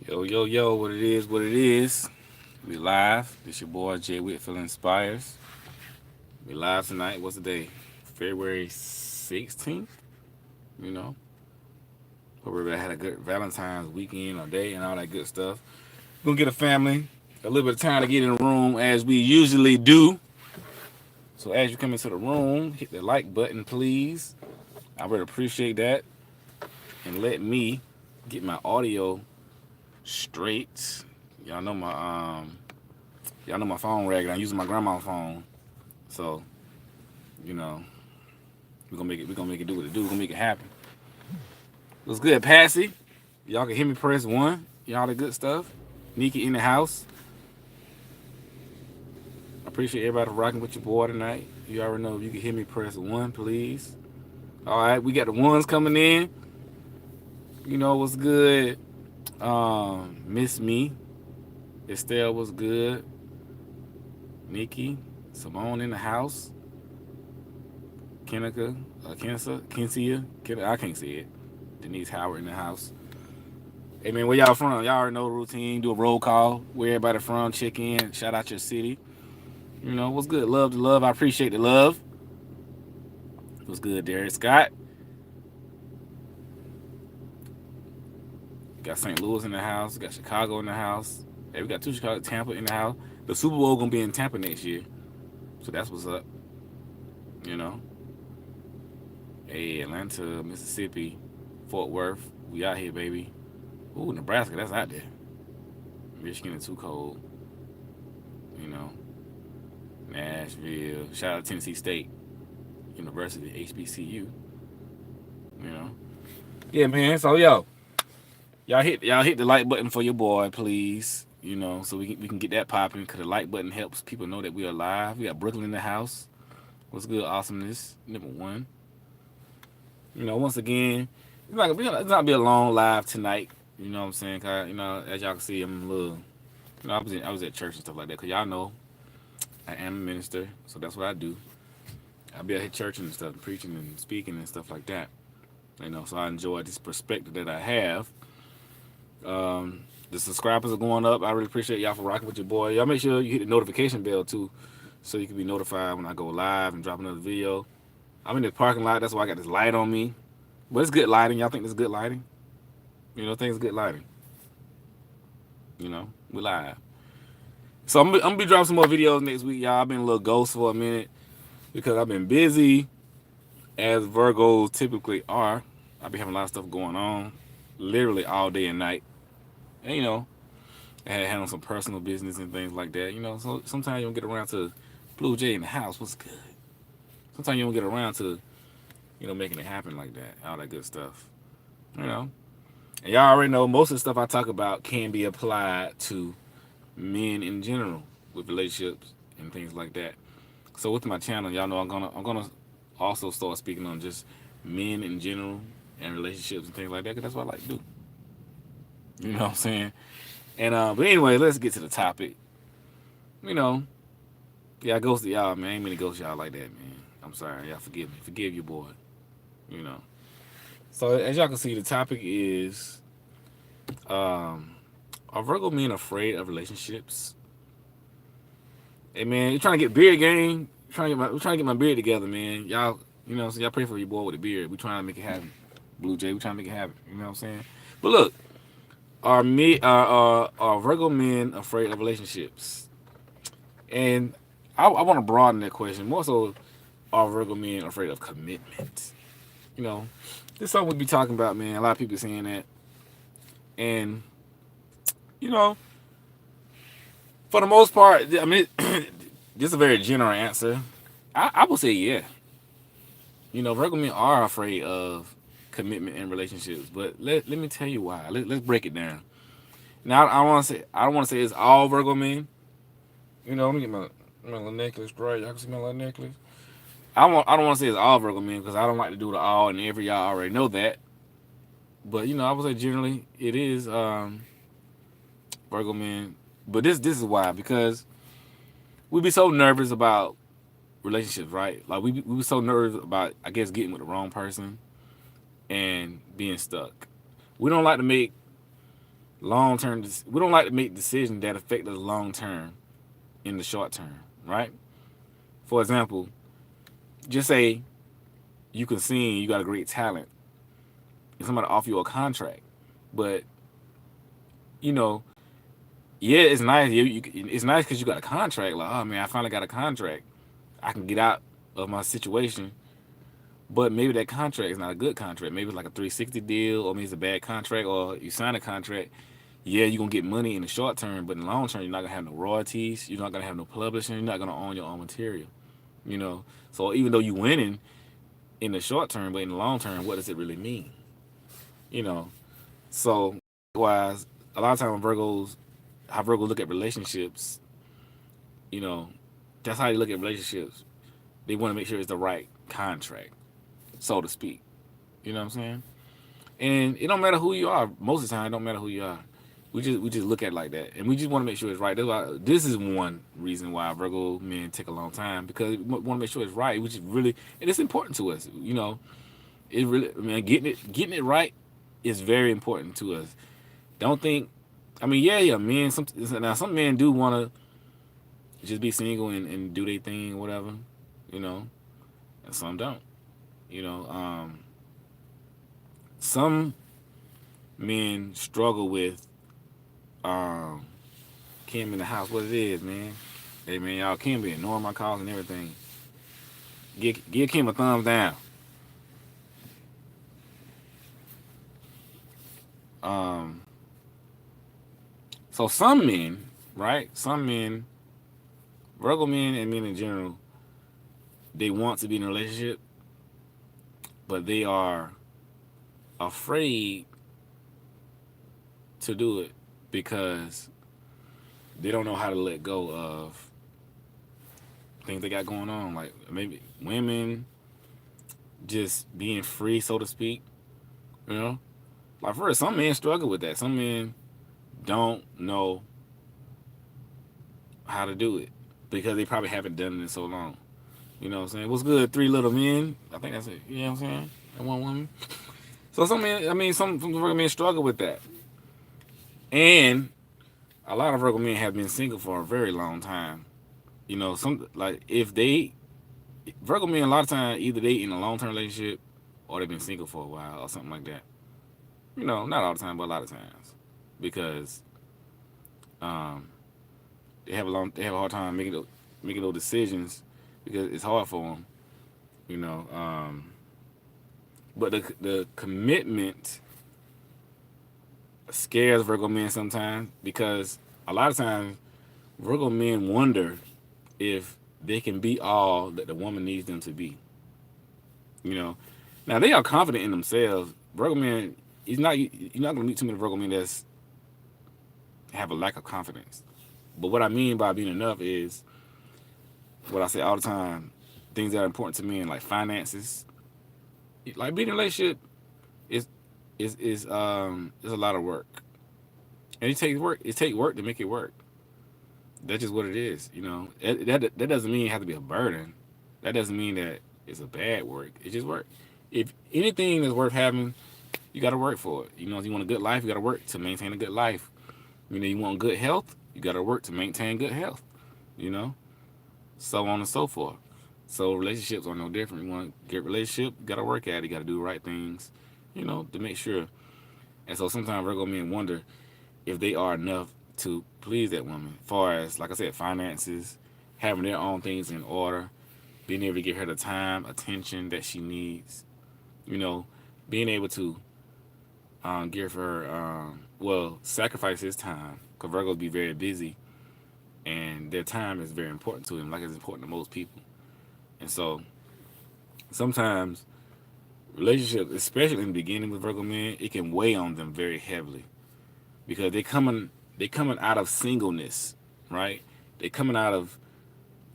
Yo, yo, yo, what it is, what it is. We live. This your boy Jay Whitfield Inspires. We live tonight. What's the day? February 16th. You know, hope everybody had a good Valentine's weekend or day and all that good stuff. We're gonna get a family a little bit of time to get in the room as we usually do. So as you come into the room, hit the like button, please. I really appreciate that. And let me get my audio straight. Y'all know my y'all know my phone ragged. I'm using my grandma's phone. So, you know, we're gonna make it do what it do. We're gonna make it happen. What's good, Passy? Y'all can hear me press one. Y'all the good stuff. Nikki in the house. I appreciate everybody rocking with your boy tonight. You already know if you can hear me press one, please. Alright, we got the ones coming in. You know what's good. Miss Me. Estelle was good. Nikki. Simone in the house. Kenica, Kensia, I can't see it. Denise Howard in the house. Hey man, where y'all from? Y'all already know the routine. Do a roll call. Where everybody from? Check in. Shout out your city. You know what's good. Love to love. I appreciate the love. What's good, Derek Scott? Got St. Louis in the house. Got Chicago in the house. Hey, we got two Chicago, Tampa in the house. The Super Bowl gonna be in Tampa next year, so that's what's up. You know. Hey, Atlanta, Mississippi, Fort Worth. We out here, baby. Ooh, Nebraska, that's out there. Michigan is too cold. You know. Nashville. Shout out to Tennessee State University, HBCU. You know. Yeah, man. So y'all hit the like button for your boy, please. You know, so we can get that popping because the like button helps people know that we are live. We got Brooklyn in the house. What's good, awesomeness? Number one. You know, once again, it's not be a long live tonight. You know what I'm saying? 'Cause, you know, as y'all can see, I'm a little. You know, I was at church and stuff like that. Cause y'all know I am a minister, so that's what I do. I be out here churching and stuff, and preaching and speaking and stuff like that. You know, so I enjoy this perspective that I have. The subscribers are going up. I really appreciate y'all for rocking with your boy. Y'all make sure you hit the notification bell too, so you can be notified when I go live and drop another video. I'm in the parking lot. That's why I got this light on me. But it's good lighting. Y'all think this is good lighting? You know, things good lighting. You know, we live. So I'm gonna be dropping some more videos next week, y'all. I've been a little ghost for a minute because I've been busy, as Virgos typically are. I've been having a lot of stuff going on, literally all day and night. And you know, I had to handle some personal business and things like that. You know, so sometimes you don't get around to Blue Jay in the house. What's good? Sometimes you don't get around to, you know, making it happen like that. All that good stuff. You know. And y'all already know most of the stuff I talk about can be applied to men in general with relationships and things like that. So with my channel, y'all know I'm gonna also start speaking on just men in general and relationships and things like that, because that's what I like to do. You know what I'm saying? And but anyway, let's get to the topic. You know, yeah, I ghost y'all, man. I ain't mean to ghost y'all like that, man. I'm sorry, y'all forgive me. Forgive your boy. You know. So as y'all can see, the topic is are Virgo men afraid of relationships? Hey man, you trying to get beard game? We're trying to get my beard together, man. Y'all, you know, so y'all pray for your boy with a beard. We trying to make it happen. Blue Jay, we trying to make it happen. You know what I'm saying? But look, are Virgo men afraid of relationships? And I want to broaden that question more so. Are Virgo men afraid of commitment? You know, this is something we be talking about, man. A lot of people saying that, and you know, for the most part, I mean, this is a very general answer. I would say yeah. You know, Virgo men are afraid of commitment in relationships, but let me tell you why. Let's break it down. Now, I don't want to say it's all Virgo men. You know, let me get my little necklace right. Y'all can see my little necklace. I don't want to say it's all Virgo men because I don't like to do the all and every. Y'all already know that. But you know, I would say generally it is Virgo men. But this is why, because we be so nervous about relationships, right? Like we be so nervous about, I guess, getting with the wrong person and being stuck. We don't like to make long term. We don't like to make decisions that affect us long term in the short term, right? For example, just say you can sing, you got a great talent, and somebody offer you a contract, but you know, yeah, it's nice. It's nice because you got a contract. Like, oh man, I finally got a contract. I can get out of my situation. But maybe that contract is not a good contract. Maybe it's like a 360 deal, or maybe it's a bad contract, or you sign a contract. Yeah, you're gonna get money in the short term, but in the long term, you're not gonna have no royalties. You're not gonna have no publishing. You're not gonna own your own material. You know. So even though you're winning in the short term, but in the long term, what does it really mean? You know. So likewise, a lot of times how Virgos look at relationships, you know, that's how they look at relationships. They want to make sure it's the right contract, so to speak. You know what I'm saying? And it don't matter who you are. Most of the time, it don't matter who you are. We just look at it like that, and we just want to make sure it's right. That's why, this is one reason why Virgo men take a long time, because we want to make sure it's right, which is really, and it's important to us. You know, it really, I mean, getting it right is very important to us. Don't think, I mean, yeah, men. Some men do want to just be single and do their thing, whatever, you know, and some don't. You know, some men struggle with Kim in the house. What it is, man? Hey, man, y'all, Kim be ignoring my calls and everything. Give Kim a thumbs down. Um, so some men, right? Some men, Virgo men and men in general, they want to be in a relationship, but they are afraid to do it because they don't know how to let go of things they got going on. Like maybe women just being free, so to speak. You know, like first, some men struggle with that. Some men don't know how to do it because they probably haven't done it in so long. You know what I'm saying? What's good? Three little men. I think that's it. You know what I'm saying? And one woman. So some men, I mean, some Virgo men struggle with that, and a lot of Virgo men have been single for a very long time. You know, some like if they Virgo men a lot of times either they in a long term relationship or they've been single for a while or something like that. You know, not all the time, but a lot of times because um, they have a hard time making those decisions because it's hard for them. You know, but the commitment scares Virgo men sometimes because a lot of times Virgo men wonder if they can be all that the woman needs them to be. You know, now they are confident in themselves. Virgo men, you're not gonna meet too many Virgo men that's have a lack of confidence. But what I mean by being enough is what I say all the time. Things that are important to men, like finances, like being in a relationship, is is a lot of work, and it takes work. It takes work to make it work. That's just what it is. You know, that doesn't mean it has to be a burden. That doesn't mean that it's a bad work. It's just work. If anything that's worth having, you got to work for it. You know, if you want a good life, you got to work to maintain a good life. You know, you want good health, you got to work to maintain good health. You know, so on and so forth. So relationships are no different. You want to get a relationship, you got to work at it. You got to do the right things, you know, to make sure. And so sometimes Virgo men wonder if they are enough to please that woman. As far as, like I said, finances, having their own things in order, being able to give her the time, attention that she needs. You know, being able to give her, sacrifice his time. Because Virgos be very busy, and their time is very important to him, like it's important to most people. And so sometimes relationships, especially in the beginning with Virgo men, it can weigh on them very heavily because they coming out of singleness, right? They coming out of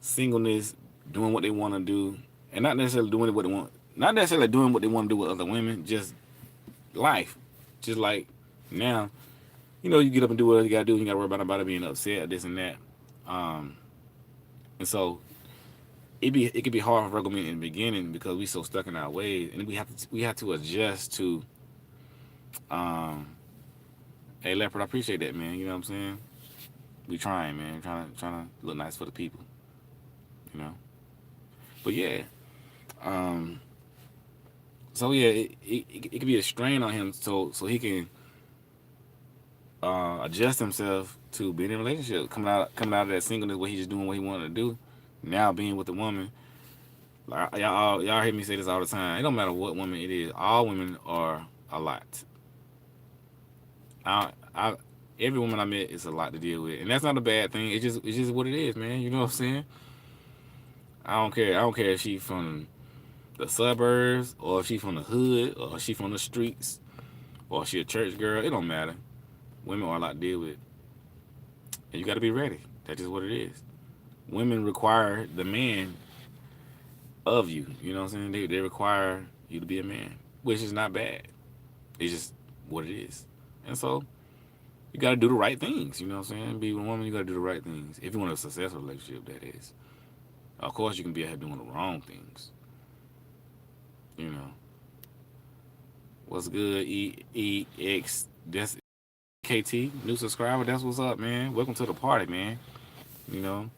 singleness, doing what they want to do, and not necessarily doing what they want, not necessarily doing what they want to do with other women, just life, just like now. You know, you get up and do what you gotta do. You gotta worry about being upset, this and that. Um, and so it could be hard for Virgo men in the beginning because we so stuck in our ways, and we have to adjust to um, Hey, Leopard, I appreciate that, man. You know what I'm saying? We trying, man. Trying to look nice for the people. You know. But yeah. Um. So yeah, it could be a strain on him, so he can adjust himself to being in a relationship, coming out of that singleness where he's just doing what he wanted to do. Now being with a woman, like y'all hear me say this all the time. It don't matter what woman it is. All women are a lot. I every woman I met is a lot to deal with, and that's not a bad thing. It's just what it is, man. You know what I'm saying? I don't care. I don't care if she from the suburbs or if she from the hood or if she from the streets or if she a church girl. It don't matter. Women are a lot to deal with, and you got to be ready. That's just what it is. Women require the man of you. You know what I'm saying? They require you to be a man, which is not bad. It's just what it is. And so you got to do the right things. You know what I'm saying? Be with a woman, you got to do the right things. If you want a successful relationship, that is. Of course, you can be out here doing the wrong things. You know. What's good? EX. That's KT. New subscriber. That's what's up, man. Welcome to the party, man. You know.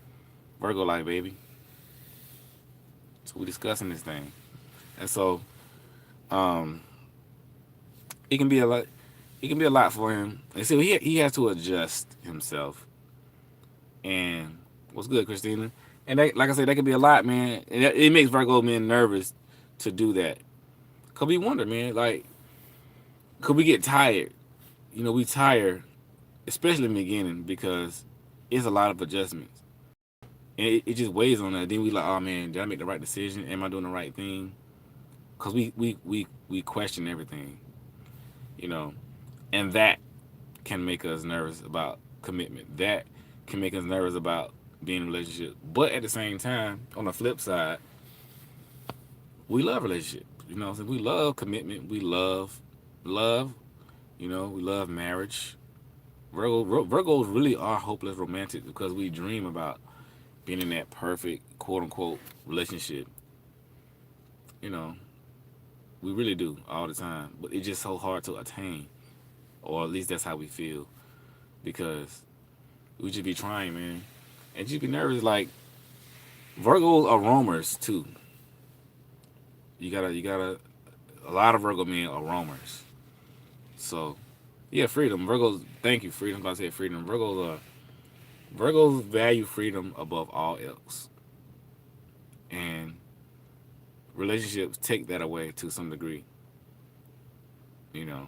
Virgo life, baby. So we discussing this thing. And so, um, it can be a lot. It can be a lot for him. And so he has to adjust himself. And what's good, Christina? And that, like I said, that could be a lot, man. And it makes Virgo men nervous to do that. Cause we wonder, man, like, could we get tired? You know, we tire, especially in the beginning, because it's a lot of adjustments, and it just weighs on us. Then we like, oh man, did I make the right decision? Am I doing the right thing? Cause we question everything, you know, and that can make us nervous about commitment. That can make us nervous about being in a relationship. But at the same time, on the flip side, we love relationships. You know, so we love commitment. We love. You know, we love marriage. Virgos really are hopeless romantic because we dream about being in that perfect quote unquote relationship. You know, we really do all the time, but it's just so hard to attain, or at least that's how we feel, because we just be trying, man, and just be nervous. Like Virgos are roamers too. You gotta. A lot of Virgo men are roamers. So, yeah, freedom. Virgos, thank you, freedom. I said freedom. Virgos value freedom above all else, and relationships take that away to some degree. You know,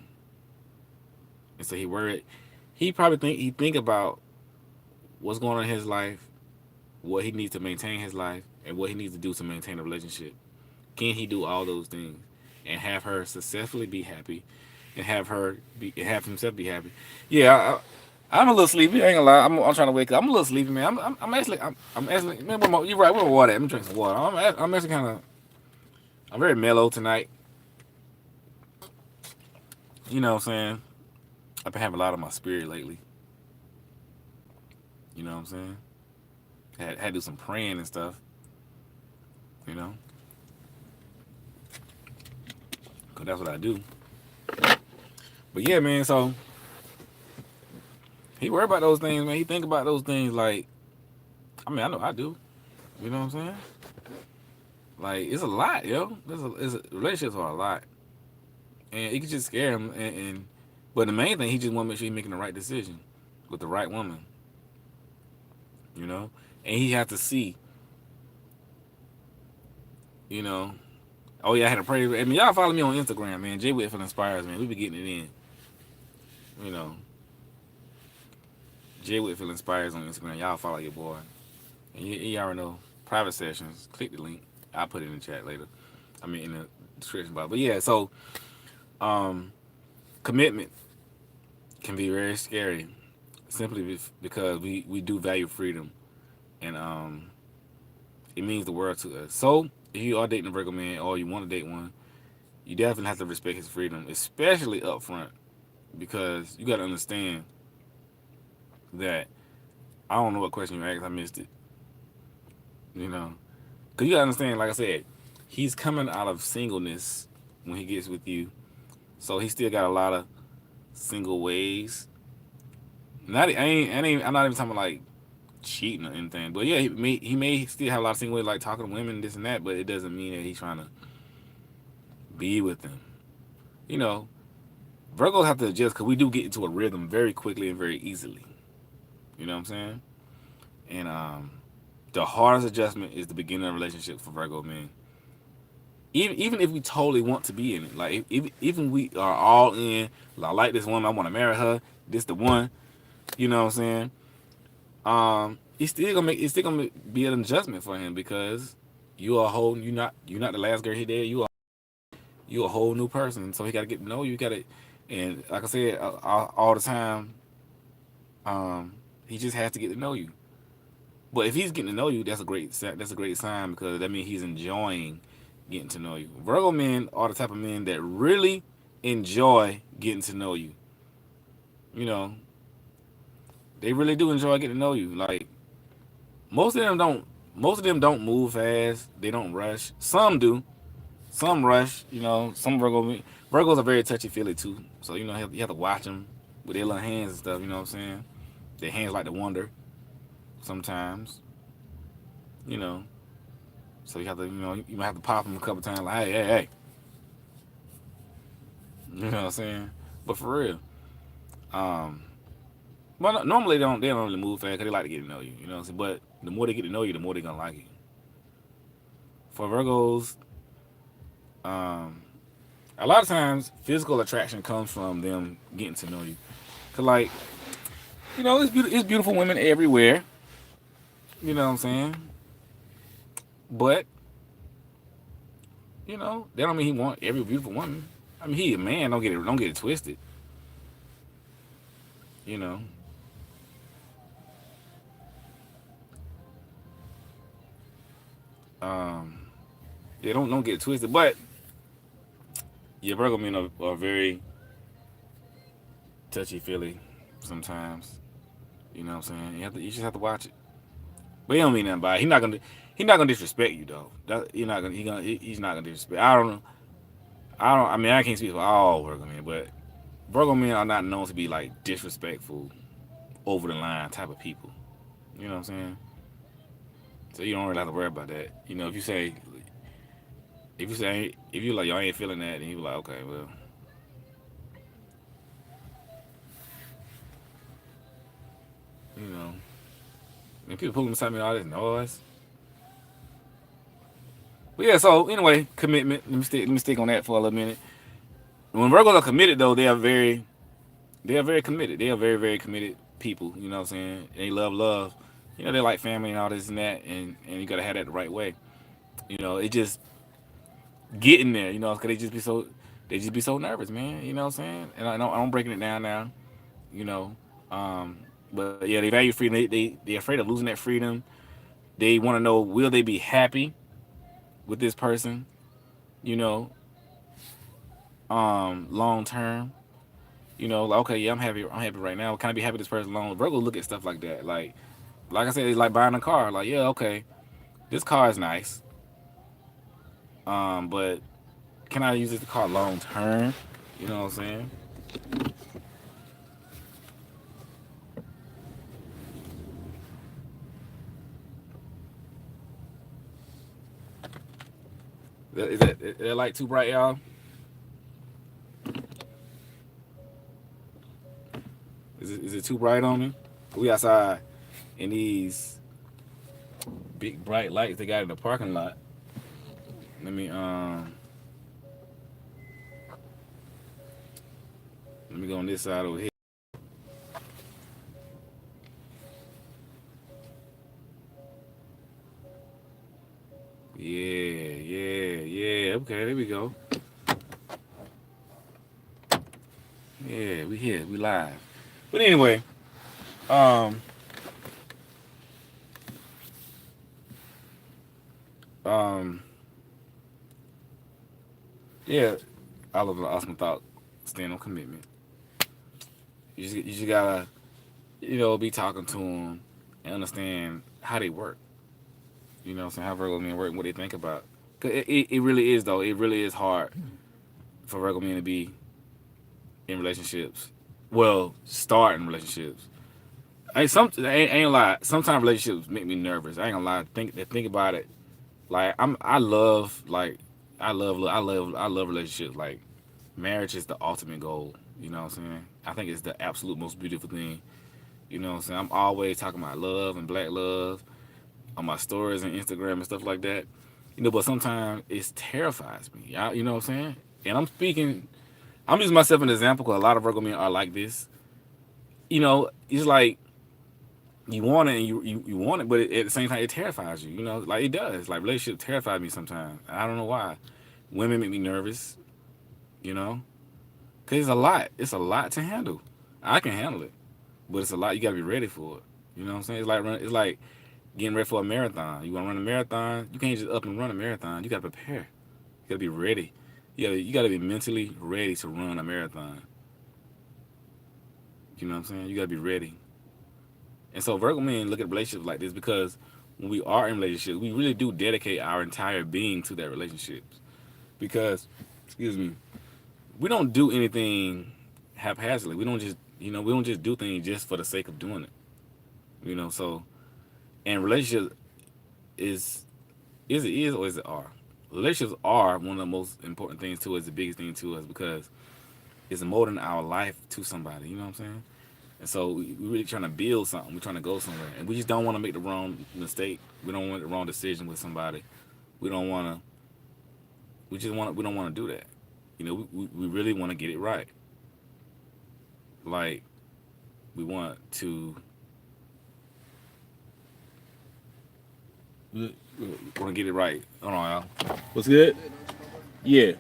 and so he worried. He probably think about what's going on in his life, what he needs to maintain his life, and what he needs to do to maintain a relationship. Can he do all those things and have her successfully be happy, and have himself be happy? Yeah, I'm a little sleepy. I ain't gonna lie. I'm trying to wake up. I'm a little sleepy, man. I'm actually. Man, you're right. Where my water? I'm drinking some water. I'm actually kind of. I'm very mellow tonight. You know what I'm saying? I've been having a lot of my spirit lately. You know what I'm saying? Had to do some praying and stuff. You know, cause that's what I do. But yeah, man. So he worry about those things, man. He think about those things like. I mean, I know I do. You know what I'm saying? Like it's a lot, yo. Relationships are a lot, and it can just scare him. But the main thing, he just want to make sure he's making the right decision with the right woman. You know, and he have to see. You know, oh yeah, I had to pray. I mean, y'all follow me on Instagram, man. Jay Whitfield Inspires, man. We be getting it in. You know, Jay Whitfield Inspires on Instagram. Y'all follow your boy. And you already know private sessions. Click the link. I'll put it in the chat later. I mean, in the description box. But yeah, so commitment can be very scary, simply because we do value freedom, and it means the world to us. So if you are dating a Virgo man or you want to date one, you definitely have to respect his freedom, especially up front, because you got to understand that I don't know what question you asked. I missed it. You know, because you got to understand, like I said, he's coming out of singleness when he gets with you, so he still got a lot of single ways Not I ain't I'm not even talking about like cheating or anything. But yeah, he may still have a lot of single ways like talking to women, this and that, but it doesn't mean that he's trying to be with them. You know, Virgos have to adjust because we do get into a rhythm very quickly and very easily. You know what I'm saying? And the hardest adjustment is the beginning of a relationship for Virgo men. Even if we totally want to be in it, like if, even we are all in, I like this woman, I want to marry her, this the one. You know what I'm saying? It's still gonna be an adjustment for him because you're not the last girl he did. You a whole new person, so he got to get to know you. Got to, and like I said all the time, he just has to get to know you. But if he's getting to know you, that's a great sign because that means he's enjoying getting to know you. Virgo men are the type of men that really enjoy getting to know you. You know, they really do enjoy getting to know you. Like most of them don't. Most of them don't move fast. They don't rush. Some do. Some rush. You know, some Virgos are very touchy feely too. So you have to watch them with their little hands and stuff. You know what I'm saying? Their hands like to wander sometimes. You know, so you have to you might have to pop them a couple times like hey. You know what I'm saying? But for real, um, well normally they don't really move fast because they like to get to know you. You know what I'm saying? But the more they get to know you, the more they're gonna like you. For Virgos, um, a lot of times physical attraction comes from them getting to know you. Cause like it's beautiful women everywhere. You know what I'm saying? But that don't mean he want every beautiful woman. I mean he a man. Don't get it twisted. You know. Um, yeah, don't get it twisted. But yeah, Virgo men are very touchy feely sometimes. You know what I'm saying? You just have to watch it. But he don't mean nothing by it. He not gonna disrespect you though. He's not gonna disrespect. I don't know. I mean I can't speak for all Virgo men, but Virgo men are not known to be like disrespectful, over the line type of people. You know what I'm saying? So you don't really have to worry about that. If you like y'all ain't feeling that, then you be like, okay, well, you know, when people pulling beside me all this noise. But yeah, so anyway, commitment. Let me stick on that for a little minute. When Virgos are committed though, they are very committed. They are very, very committed people. You know what I'm saying? They love. They like family and all this and that, and you gotta have that the right way. It just getting there. Cause they just be so nervous, man. You know what I'm saying? And I'm breaking it down now. You know, um, but yeah, they value freedom. They're afraid of losing that freedom. They want to know, will they be happy with this person? You know, long term. Like, okay, yeah, I'm happy. I'm happy right now. Can I be happy with this person long? Virgo look at stuff like that. Like I said, it's like buying a car. Like, yeah, okay, this car is nice. But can I use this car long term? You know what I'm saying? Is that light too bright, y'all? Is it too bright on me? We outside in these big bright lights they got in the parking lot. Let me let me go on this side over here. Yeah. Okay, there we go. Yeah, we here, we live. But anyway, um, um, yeah, I love the awesome thought. Stand on commitment. You just gotta, be talking to them and understand how they work. You know what I'm saying? How Virgo men work and what they think about. Cause it really is though. It really is hard for Virgo men to be in relationships. Well, start in relationships. I ain't gonna lie. Sometimes relationships make me nervous. I ain't gonna lie. Think about it. Like I love I love relationships. Like marriage is the ultimate goal. You know what I'm saying? I think it's the absolute most beautiful thing. You know what I'm saying? I'm always talking about love and black love on my stories and Instagram and stuff like that. But sometimes it terrifies me. You know what I'm saying? And I'm using myself as an example because a lot of Virgo men are like this. It's like you want it and you want it, but at the same time it terrifies you. Like it does. Like relationship terrifies me sometimes. I don't know why. Women make me nervous. You know, because it's a lot. It's a lot to handle. I can handle it, but it's a lot. You gotta be ready for it. You know what I'm saying? It's like getting ready for a marathon. You want to run a marathon? You can't just up and run a marathon. You gotta prepare. You gotta be ready. You gotta be mentally ready to run a marathon. You know what I'm saying? You gotta be ready. And so Virgo men look at relationships like this because when we are in relationships, we really do dedicate our entire being to that relationship. Because, excuse me, we don't do anything haphazardly. We don't just do things just for the sake of doing it. So and relationships is it is or is it are? Relationships are one of the most important things to us, the biggest thing to us because it's molding our life to somebody. You know what I'm saying? And so we really trying to build something. We're trying to go somewhere, and we just don't want to make the wrong mistake. We don't want the wrong decision with somebody. We don't want to. We just want. We don't want to do that. We really want to get it right. Like we want to. We want to get it right. Hold on, y'all. What's good? Yeah,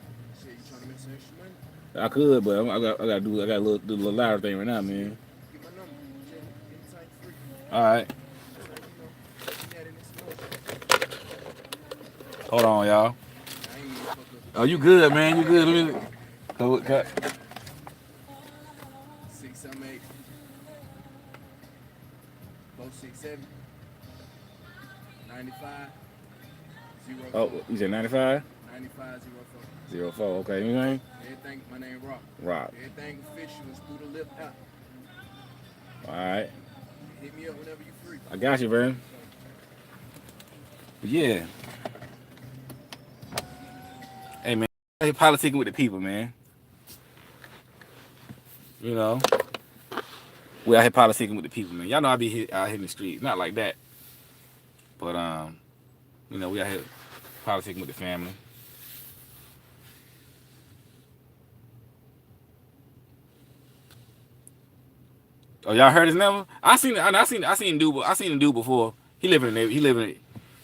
I could, but I got do a little louder thing right now, man. All right, hold on, y'all. Oh, you good, man? You good? Let me. Cut. Oh, you said 95? 04. Okay, you name? Rock. All right. I got you, man. Yeah. Hey, man. Hey, politicking with the people, man. You know, we out here politicking with the people, man. Y'all know I be out here in the streets, not like that, but we out here politicking with the family. Oh, y'all heard his number? I seen him do before. He live in the neighborhood.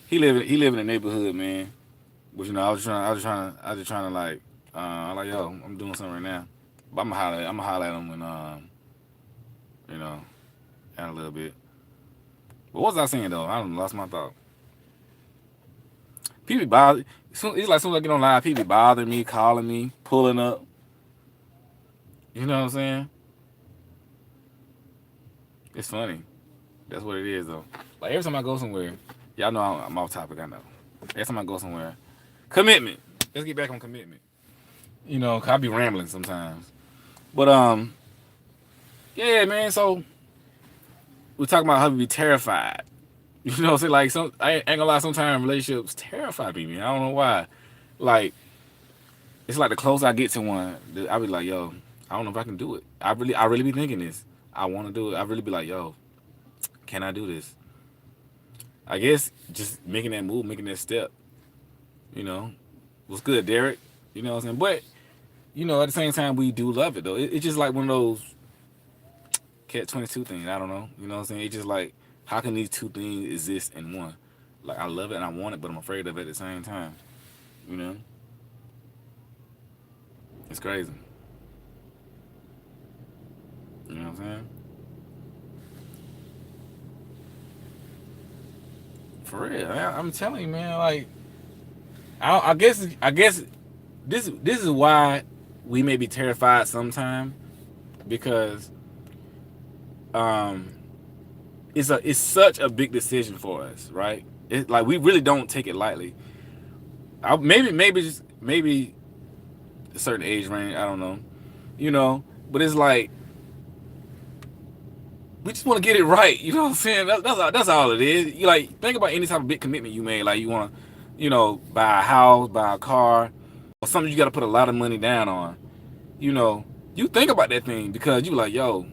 He live in the neighborhood, man. But I was just trying to like, I'm like, yo, I'm doing something right now. But I'm gonna holler at him when, you know, in a little bit. But what was I saying though? I done lost my thought. People be bother. It's like soon as I get on live, people be bothering me, calling me, pulling up. You know what I'm saying? It's funny. That's what it is though. Like every time I go somewhere, y'all know I'm off topic. I know. Every time I go somewhere, commitment. Let's get back on commitment. 'Cause I be rambling sometimes. But yeah, man. So we talking about how we be terrified. You know what I'm saying? Like I ain't gonna lie. Sometimes relationships terrify me, man. I don't know why. Like it's like the closer I get to one, I be like, yo, I don't know if I can do it. I really be thinking this. I want to do it. I really be like, yo, can I do this? I guess just making that move, making that step. You know, what's good, Derek? You know what I'm saying? But at the same time, we do love it though. It's just like one of those catch 22 things. I don't know. You know what I'm saying? It's just like how can these two things exist in one? Like I love it and I want it, but I'm afraid of it at the same time. You know, it's crazy. You know what I'm saying? For real, I'm telling you, man. Like I guess this is why we may be terrified sometimes because um it's such a big decision for us, right? It's like we really don't take it lightly. Maybe a certain age range, I don't know, but it's like We just want to get it right. You know what I'm saying? That's all it is. You like think about any type of big commitment you made. Like you want to, buy a house, buy a car, or something you got to put a lot of money down on. You know, you think about that thing because you like, yo,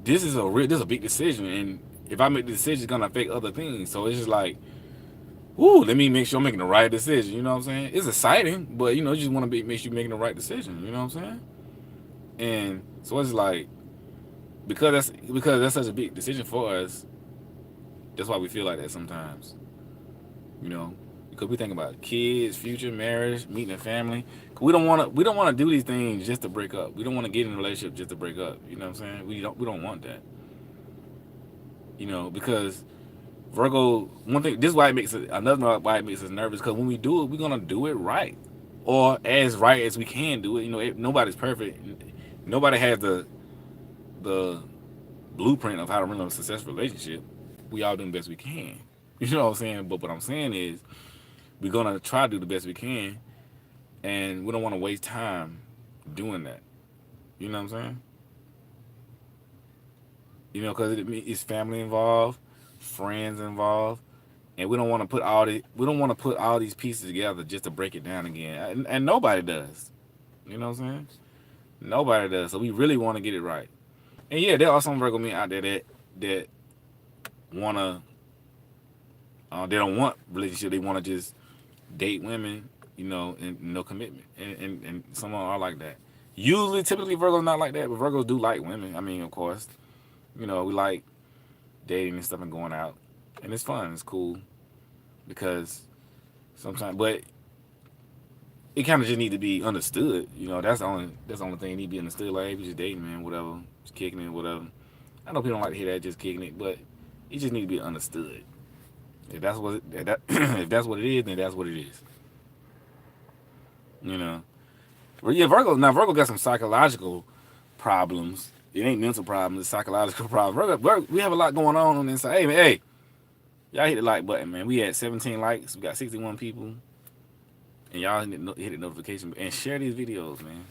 this is a big decision, and if I make the decision, it's gonna affect other things. So it's just like, whoo, let me make sure I'm making the right decision. You know what I'm saying? It's exciting, but you just want to make sure you're making the right decision. You know what I'm saying? And so it's like because that's such a big decision for us. That's why we feel like that sometimes. You know, because we think about kids, future, marriage, meeting a family. We don't want to do these things just to break up. We don't want to get in a relationship just to break up. You know what I'm saying? We don't want that. Because Virgo, one thing, this is why it makes it another why it makes us nervous. Because when we do it, we're gonna do it right, or as right as we can do it. Nobody's perfect. Nobody has the blueprint of how to run a successful relationship. We all doing the best we can. You know what I'm saying? But what I'm saying is, we're gonna try to do the best we can, and we don't want to waste time doing that. You know what I'm saying? Because it's family involved, friends involved, and we don't want to put all these pieces together just to break it down again. And nobody does. You know what I'm saying? Nobody does. So we really want to get it right. And yeah, there are some Virgo men out there that wanna they don't want relationship. They want to just date women, and no commitment. And some are like that. Usually, typically Virgo's not like that, but Virgos do like women. I mean, of course, we like dating and stuff and going out, and it's fun. It's cool because sometimes, but it kind of just need to be understood. That's the only thing it need to be understood. Like, hey, we just dating, man, whatever, just kicking it, whatever. I know people don't like to hear that, just kicking it, but it just need to be understood. If that's what if that's what it is, then that's what it is. You know. Well, yeah, Virgo got some psychological problems. It ain't mental problems, it's psychological problems. We have a lot going on the inside. Hey, man, hey, y'all hit the like button, man. We had 17 likes. We got 61 people. And y'all hit the notification and share these videos, man.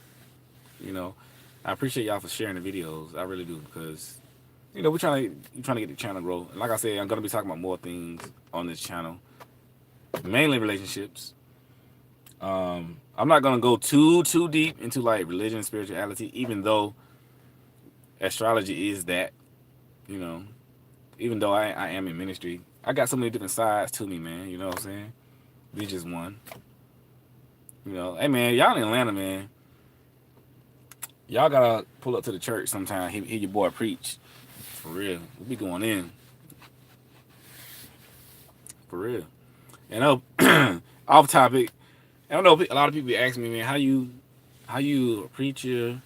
I appreciate y'all for sharing the videos. I really do because we're trying to get the channel grow. And like I said, I'm gonna be talking about more things on this channel, mainly relationships. I'm not gonna go too deep into like religion and spirituality, even though astrology is that. You know, even though I am in ministry, I got so many different sides to me, man. You know what I'm saying? We just one. Hey man, y'all in Atlanta, man. Y'all gotta pull up to the church sometime. Hear your boy preach. For real, we be going in. For real. And off topic. I don't know. A lot of people ask me, man, how you a preacher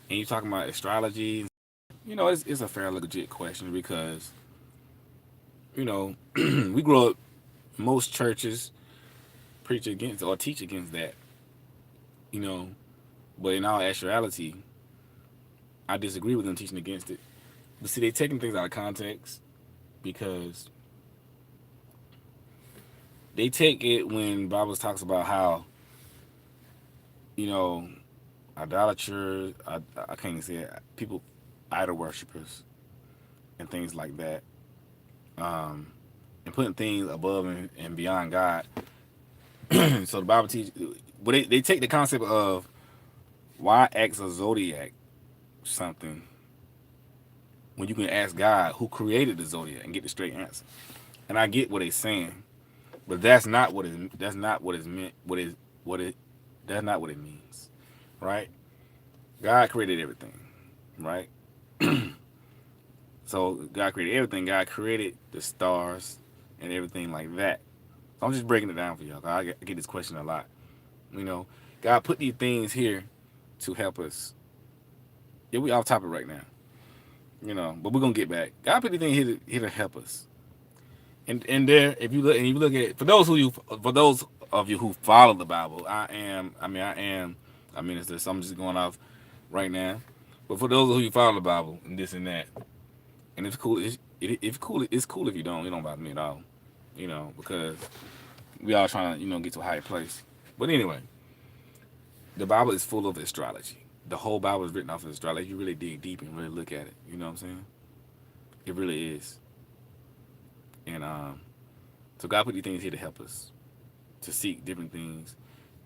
and you talking about astrology? It's a fairly legit question because we grew up. Most churches preach against or teach against that. You know, but in all actuality, I disagree with them teaching against it. But see, they taking things out of context because they take it when the Bible talks about how, idolaters, I can't even say it, people, idol worshippers, and things like that, and putting things above and beyond God. So the Bible teaches, but they take the concept of why ask a zodiac something when you can ask God who created the zodiac and get the straight answer. And I get what they're saying, but that's not what it's meant. That's not what it means, right? God created everything, right? So God created everything. God created the stars and everything like that. I'm just breaking it down for y'all. I get this question a lot. God put these things here to help us. Yeah, we off topic right now. But we're gonna get back. God put these things here to help us. And there, if you look at for those of you who follow the Bible, I am a minister, so I'm just going off right now. But for those of you who follow the Bible and this and that, and it's cool. It's cool if you don't. It don't bother me at all. Because we all trying to get to a higher place. But anyway, the Bible is full of astrology. The whole Bible is written off of astrology. You really dig deep and really look at it. You know what I'm saying? It really is. And so God put these things here to help us to seek different things.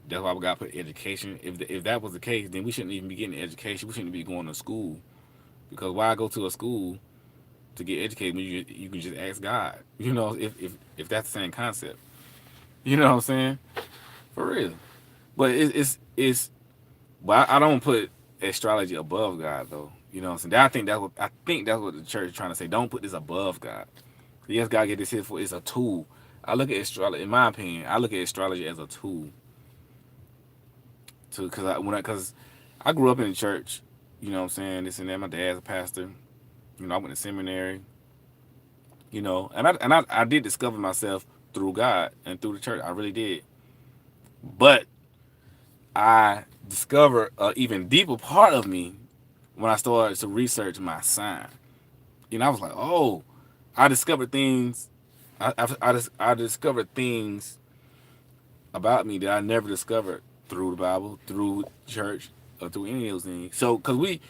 That's why we got to put education. If that was the case, then we shouldn't even be getting education. We shouldn't be going to school, because why go to a school to get educated when you can just ask God? You know, if that's the same concept. You know what I'm saying? For real. But it's but I don't put astrology above God though. You know what I'm saying? I think that's what the church is trying to say. Don't put this above God. Yes, God get this here for it's a tool. I look at astrology, in my opinion, I look at astrology as a tool to because I grew up in the church. You know what I'm saying? This and that. My dad's a pastor. You know, I went to seminary. You know, and I did discover myself through God and through the church. I really did. But I discovered an even deeper part of me when I started to research my sign. You know, I was like, oh, I discovered things. I discovered things about me that I never discovered through the Bible, through church, or through any of those things. So, because we,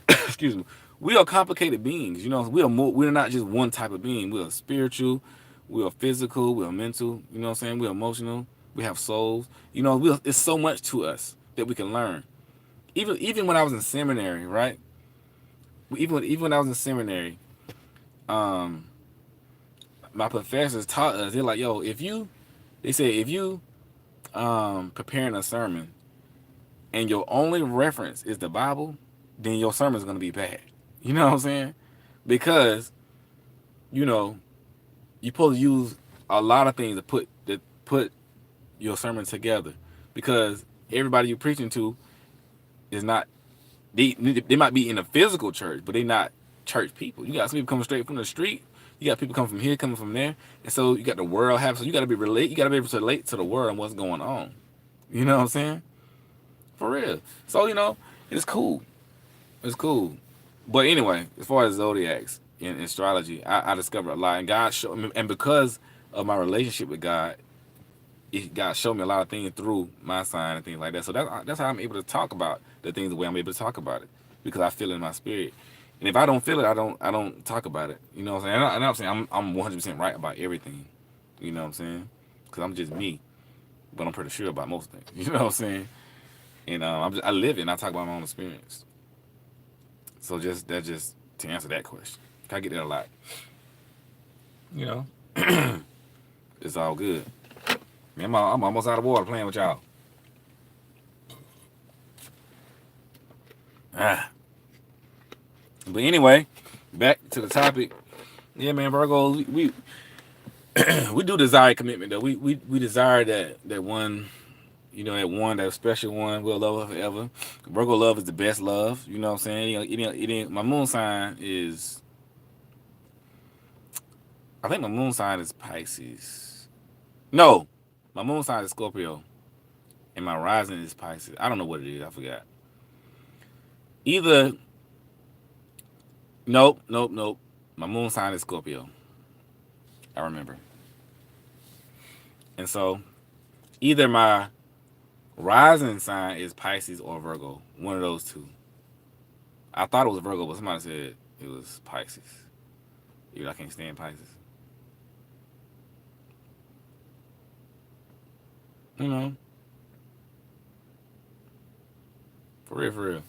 excuse me, we are complicated beings. You know, we are more. We're not just one type of being. We are spiritual, we are physical, we are mental. You know what I'm saying? We are emotional. We have souls. You know, it's so much to us that we can learn. Even when I was in seminary, right? Even when I was in seminary, um, my professors taught us. They're like, yo, they say if you preparing a sermon and your only reference is the Bible, then your sermon is gonna be bad. You know what I'm saying? Because you know you're supposed to use a lot of things to put your sermon together. Because everybody you're preaching to is not they might be in a physical church, but they not church people. You got some people coming straight from the street. You got people coming from here, coming from there, and so you got the world happening. So you got to be relate. You got to be able to relate to the world and what's going on. You know what I'm saying? For real. So you know, it's cool. It's cool. But anyway, as far as zodiacs in astrology, I discovered a lot, and God showed me, and because of my relationship with God, God showed me a lot of things through my sign and things like that. So that's how I'm able to talk about the things the way I'm able to talk about it, because I feel it in my spirit. And if I don't feel it, I don't talk about it. You know what I'm saying? And I'm saying I'm 100% right about everything. You know what I'm saying? Because I'm just me, but I'm pretty sure about most things. You know what I'm saying? And I live it and I talk about my own experience. So just to answer that question. I get that a lot. You know, it's all good. Man, I'm almost out of water playing with y'all. Ah. But anyway, back to the topic. Yeah, man, Virgo, we do desire commitment though. We desire that one, you know, that special one. We'll love her forever. Virgo love is the best love. You know what I'm saying? My moon sign is, I think my moon sign is Pisces. No, my moon sign is Scorpio, and my rising is Pisces. I don't know what it is. I forgot. Either nope. My moon sign is Scorpio. I remember. And so either my rising sign is Pisces or Virgo. One of those two. I thought it was Virgo, but somebody said it was Pisces. Even I can't stand Pisces. You know, for real, for real.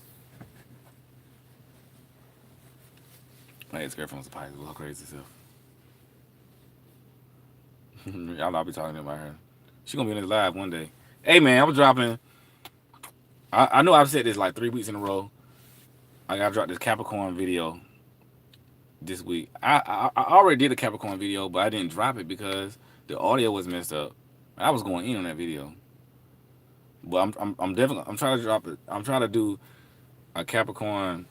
My ex-girlfriend was a Pisces. Well, crazy self. Y'all know I'll be talking about her. She gonna be in this live one day. Hey man, I was dropping. I know I've said this like 3 weeks in a row. I gotta drop this Capricorn video this week. I already did a Capricorn video, but I didn't drop it because the audio was messed up. I was going in on that video, but I'm definitely I'm trying to drop it. I'm trying to do a Capricorn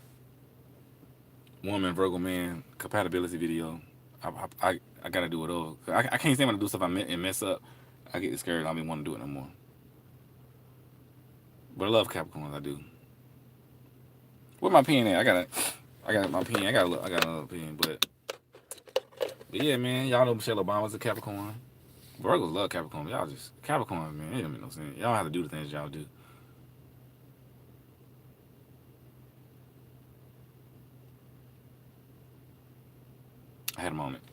woman Virgo man compatibility video. I gotta do it over. I can't stand when I do stuff and mess up. I get scared. I don't even want to do it no more. But I love Capricorns. I do. Where my pen at? I got my pen. I got another pen. But yeah, man. Y'all know Michelle Obama's a Capricorn. Virgos love Capricorn. Y'all just Capricorn, man. It don't make no sense. Y'all have to do the things y'all do. I had a moment.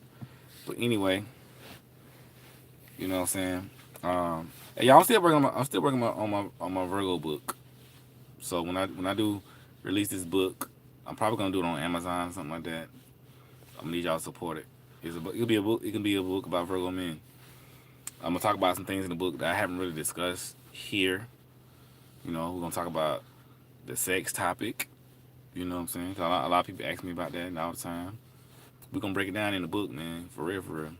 But anyway, you know what I'm saying. And y'all, I'm still working on my Virgo book. So when I do release this book, I'm probably gonna do it on Amazon or something like that. I'm gonna need y'all to support it. It'll be a book. It can be a book about Virgo men. I'm gonna talk about some things in the book that I haven't really discussed here. You know, we're gonna talk about the sex topic. You know what I'm saying? 'Cause a lot of people ask me about that all the time. We're gonna break it down in the book, man, for real, for real.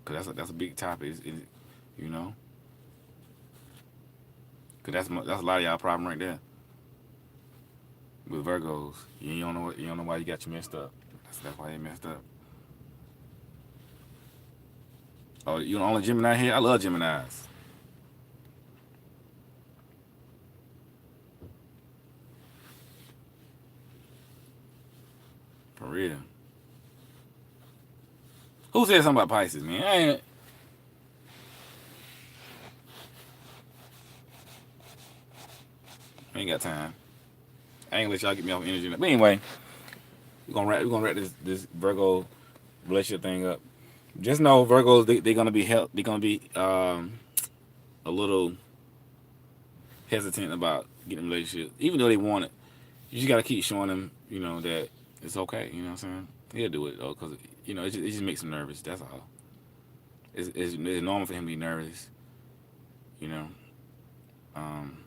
Cause that's a big topic. You know, cause that's a lot of y'all problem right there with Virgos. You don't know why you got you messed up. That's why you messed up. Oh, you the only Gemini here? I love Geminis. For real. Who said something about Pisces, man? I ain't got time. I ain't gonna let y'all get me off energy. But anyway, we're gonna wrap this Virgo relationship thing up. Just know Virgos they're gonna be they're gonna be a little hesitant about getting a relationship, even though they want it. You just gotta keep showing them, you know, that it's okay. You know what I'm saying? He'll do it though, cause you know it just makes him nervous. That's all. It's normal for him to be nervous. You know. Um,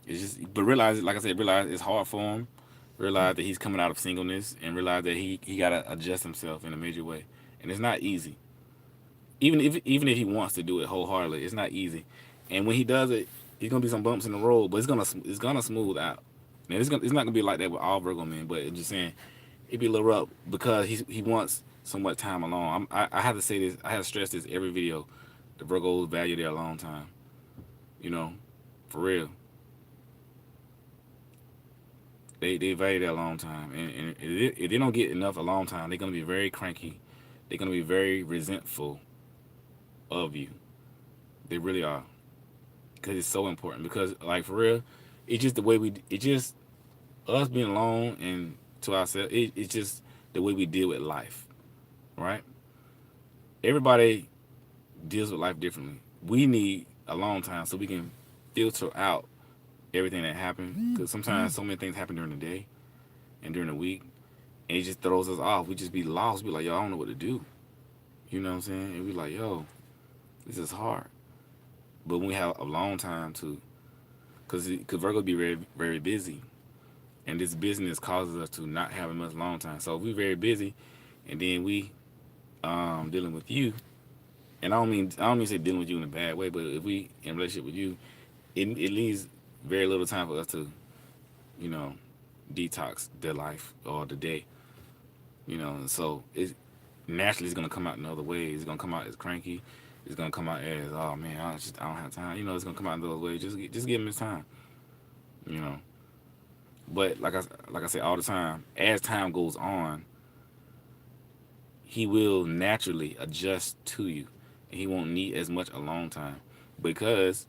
it's just, but realize, like I said, realize it's hard for him. Realize that he's coming out of singleness, and realize that he gotta adjust himself in a major way, and it's not easy. Even if he wants to do it wholeheartedly, it's not easy. And when he does it, there's gonna be some bumps in the road, but it's gonna smooth out. And it's not gonna be like that with all Virgo men, but it's just saying it'd be a little rough because he wants so much time alone. I have to say this. I have to stress this every video. The Virgos value their alone time. You know, for real. They value their alone time, and if they don't get enough alone time, they're gonna be very cranky. They're gonna be very resentful of you. They really are, because it's so important. Because like for real, it's just the way it just us being alone and to ourselves. It's just the way we deal with life, right? Everybody deals with life differently. We need a long time so we can filter out everything that happened. Because sometimes so many things happen during the day and during the week, and it just throws us off. We just be lost. We like, yo, I don't know what to do. You know what I'm saying? And we like, yo, this is hard. But when we have a long time to, because Virgo be very, very busy. And this business causes us to not have much long time. So if we're very busy, and then we dealing with you, and I don't mean say dealing with you in a bad way, but if we in a relationship with you, it leaves very little time for us to, you know, detox the life or the day. You know, and so it naturally it's gonna come out in other ways. It's gonna come out as cranky. It's gonna come out as, oh man, I don't have time. You know, it's gonna come out in those ways. Just give him his time. You know. But like I say all the time, as time goes on, he will naturally adjust to you, and he won't need as much alone time because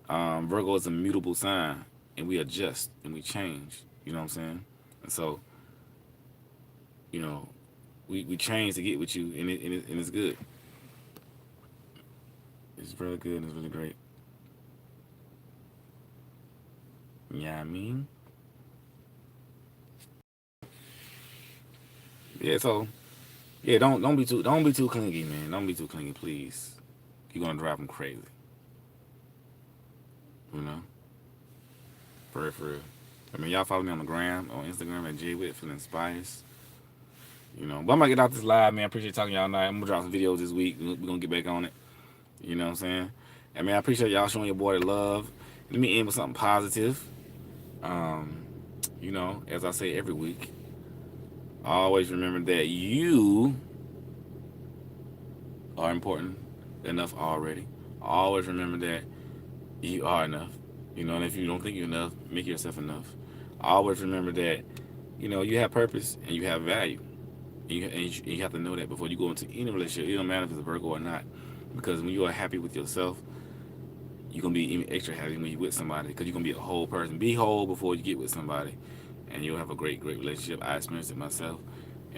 Virgo is a mutable sign, and we adjust and we change. You know what I'm saying? And so, you know, we change to get with you, and it's good. It's really good. And it's really great. Yeah, I mean, yeah. So yeah, don't be too clingy, man. Don't be too clingy, please. You're gonna drive them crazy. You know, for real, for real. I mean, y'all follow me on the gram, on Instagram at jwhitfieldinspires. You know, but I'm gonna get out this live, man. I appreciate talking to y'all tonight. I'm gonna drop some videos this week. We're gonna get back on it. You know what I'm saying? I mean, I appreciate y'all showing your boy the love. Let me end with something positive. Um, you know, as I say every week, always remember that you are important enough already. Always remember that you are enough. You know, and if you don't think you're enough, make yourself enough. Always remember that, you know, you have purpose and you have value. And you have to know that before you go into any relationship. It don't matter if it's a Virgo or not. Because when you are happy with yourself, you're going to be even extra happy when you're with somebody. Because you're going to be a whole person. Be whole before you get with somebody. And you'll have a great, great relationship. I experienced it myself.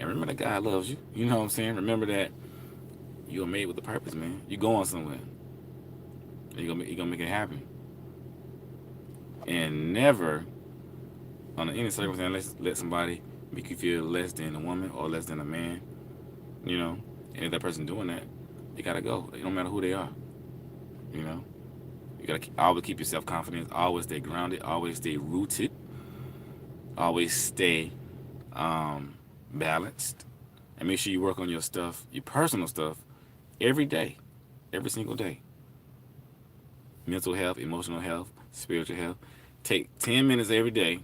And remember that God loves you. You know what I'm saying? Remember that you are made with a purpose, man. You're going somewhere. You're gonna make it happen. And never, under any circumstance, let somebody make you feel less than a woman or less than a man. You know, and if that person doing that, you gotta go. It don't matter who they are. You know, you gotta always keep your self confidence. Always stay grounded. Always stay rooted. Always stay balanced, and make sure you work on your stuff, your personal stuff, every day, every single day. Mental health, emotional health, spiritual health. Take 10 minutes every day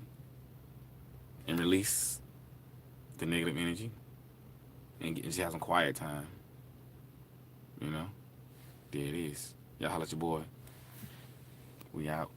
and release the negative energy and just have some quiet time. You know, there it is. Y'all holla at your boy. We out.